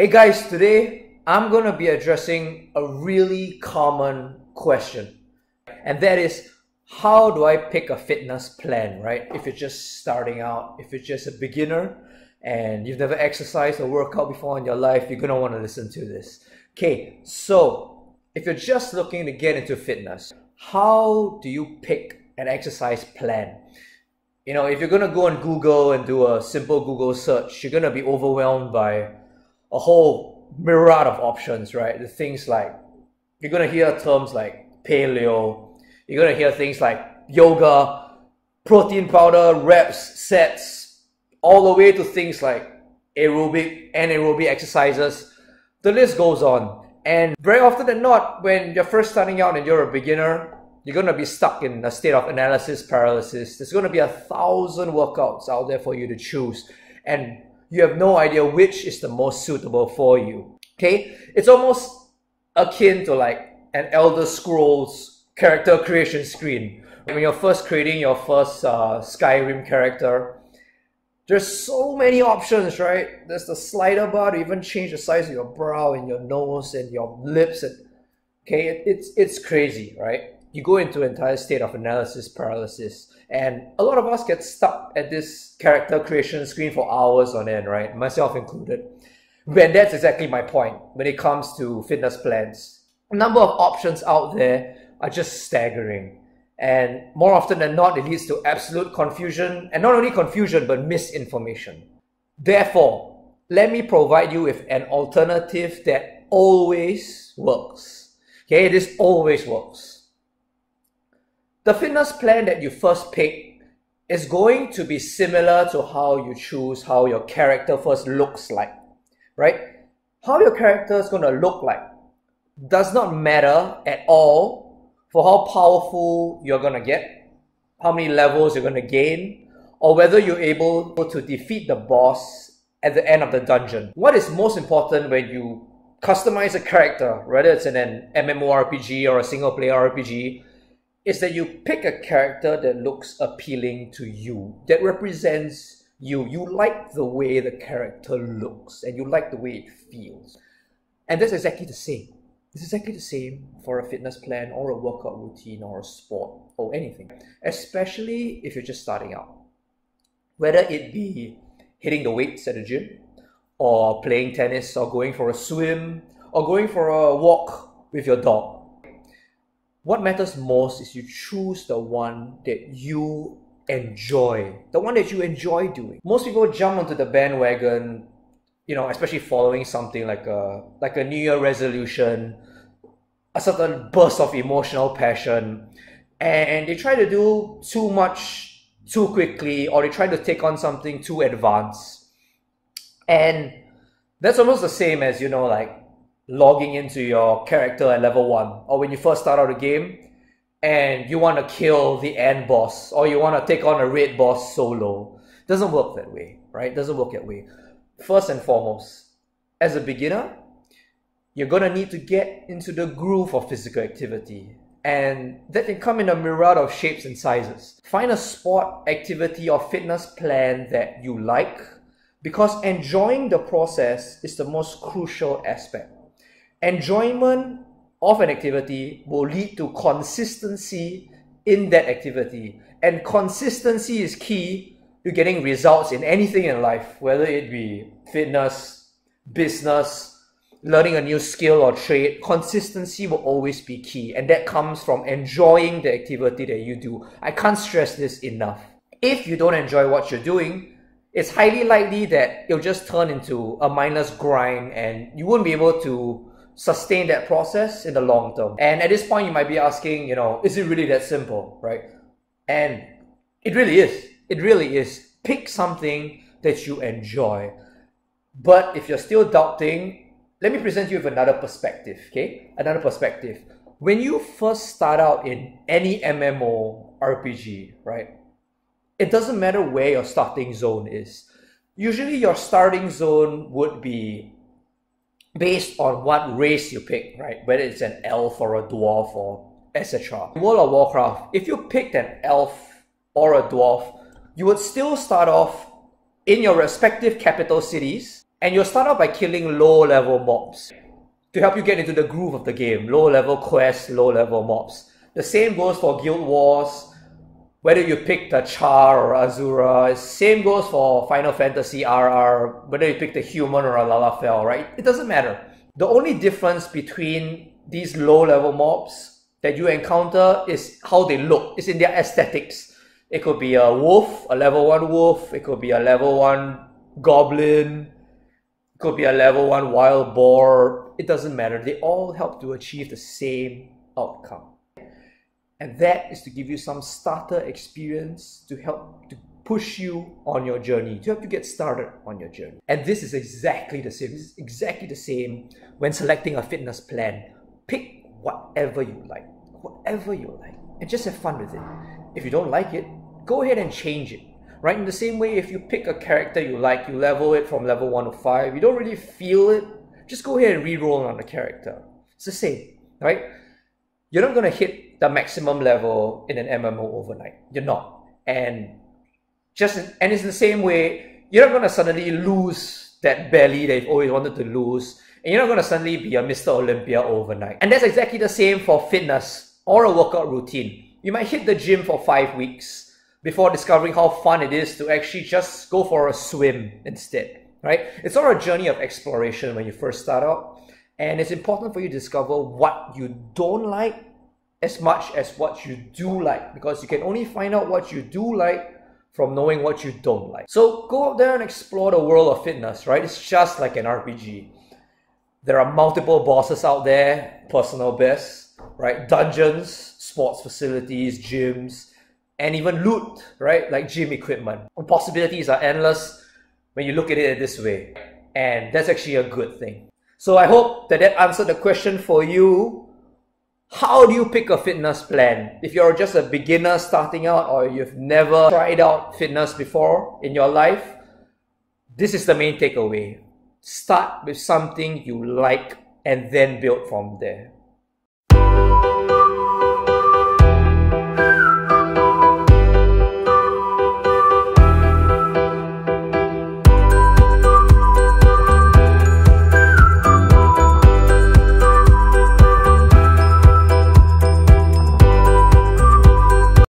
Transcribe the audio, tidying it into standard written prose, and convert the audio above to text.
Hey guys, today I'm going to be addressing a really common question, and that is, how do I pick a fitness plan, right? If you're just starting out, if you're just a beginner and you've never exercised or worked out before in your life, you're going to want to listen to this. Okay, so if you're just looking to get into fitness, how do you pick an exercise plan? You know, if you're going to go on Google and do a simple Google search, you're going to be overwhelmed by a whole myriad of options, right? The things like, you're going to hear terms like paleo, you're going to hear things like yoga, protein powder, reps, sets, all the way to things like aerobic and anaerobic exercises. The list goes on. And very often than not, when you're first starting out and you're a beginner, you're going to be stuck in a state of analysis paralysis. There's going to be 1,000 workouts out there for you to choose, and you have no idea which is the most suitable for you. Okay, it's almost akin to like an Elder Scrolls character creation screen. When you're first creating your first Skyrim character, there's so many options, right? There's the slider bar to even change the size of your brow and your nose and your lips. And okay, it's crazy, right? You go into an entire state of analysis paralysis. And a lot of us get stuck at this character creation screen for hours on end, right? Myself included. And that's exactly my point when it comes to fitness plans. A number of options out there are just staggering. And more often than not, it leads to absolute confusion. And not only confusion, but misinformation. Therefore, let me provide you with an alternative that always works. Okay, this always works. The fitness plan that you first pick is going to be similar to how you choose how your character first looks like, right? How your character is going to look like does not matter at all for how powerful you're going to get, how many levels you're going to gain, or whether you're able to defeat the boss at the end of the dungeon. What is most important when you customize a character, whether it's in an MMORPG or a single player RPG, is that you pick a character that looks appealing to you, that represents you. You like the way the character looks and you like the way it feels. And that's exactly the same. It's exactly the same for a fitness plan or a workout routine or a sport or anything, especially if you're just starting out. Whether it be hitting the weights at the gym, or playing tennis, or going for a swim, or going for a walk with your dog. What matters most is you choose the one that you enjoy, the one that you enjoy doing. Most people jump onto the bandwagon, you know, especially following something like a New Year resolution, a certain burst of emotional passion, and they try to do too much too quickly, or they try to take on something too advanced. And that's almost the same as, you know, like logging into your character at level 1, or when you first start out a game and you want to kill the end boss, or you want to take on a raid boss solo. Doesn't work that way, right? Doesn't work that way. First and foremost, as a beginner, you're going to need to get into the groove of physical activity, and that can come in a myriad of shapes and sizes. Find a sport, activity, or fitness plan that you like, because enjoying the process is the most crucial aspect. Enjoyment of an activity will lead to consistency in that activity, and consistency is key to getting results in anything in life, whether it be fitness, business, learning a new skill or trade. Consistency will always be key, and that comes from enjoying the activity that you do. I can't stress this enough. If you don't enjoy what you're doing, it's highly likely that it'll just turn into a mindless grind, and you won't be able to sustain that process in the long term. And at this point, you might be asking, you know, is it really that simple, right? And it really is. It really is. Pick something that you enjoy. But if you're still doubting, let me present you with another perspective, okay? Another perspective. When you first start out in any MMO RPG, right? It doesn't matter where your starting zone is. Usually your starting zone would be based on what race you pick, right? Whether it's an elf or a dwarf or etc. In World of Warcraft, if you picked an elf or a dwarf, you would still start off in your respective capital cities And you'll start out by killing low-level mobs to help you get into the groove of the game. Low-level quests, low-level mobs. The same goes for Guild Wars, whether you pick the Char or Azura. Same goes for Final Fantasy RR, whether you pick the Human or a Lalafell, right? It doesn't matter. The only difference between these low-level mobs that you encounter is how they look. It's in their aesthetics. It could be a wolf, a level 1 wolf. It could be a level 1 goblin. It could be a level 1 wild boar. It doesn't matter. They all help to achieve the same outcome. And that is to give you some starter experience to help to push you on your journey, to help you get started on your journey. And this is exactly the same. This is exactly the same when selecting a fitness plan. Pick whatever you like, and just have fun with it. If you don't like it, go ahead and change it. Right? In the same way, if you pick a character you like, you level it from level 1 to 5, you don't really feel it, just go ahead and re-roll on the character. It's the same, right? You're not going to hit the maximum level in an MMO overnight. You're not. And it's the same way, you're not going to suddenly lose that belly that you've always wanted to lose. And you're not going to suddenly be a Mr. Olympia overnight. And that's exactly the same for fitness or a workout routine. You might hit the gym for 5 weeks before discovering how fun it is to actually just go for a swim instead, right? It's all a journey of exploration when you first start out. And it's important for you to discover what you don't like as much as what you do like, because you can only find out what you do like from knowing what you don't like. So go out there and explore the world of fitness, right? It's just like an RPG. There are multiple bosses out there, personal bests, right? Dungeons, sports facilities, gyms, and even loot, right? Like gym equipment. The possibilities are endless when you look at it this way. And that's actually a good thing. So I hope that answered the question for you. How do you pick a fitness plan? If you're just a beginner starting out or you've never tried out fitness before in your life, this is the main takeaway. Start with something you like and then build from there.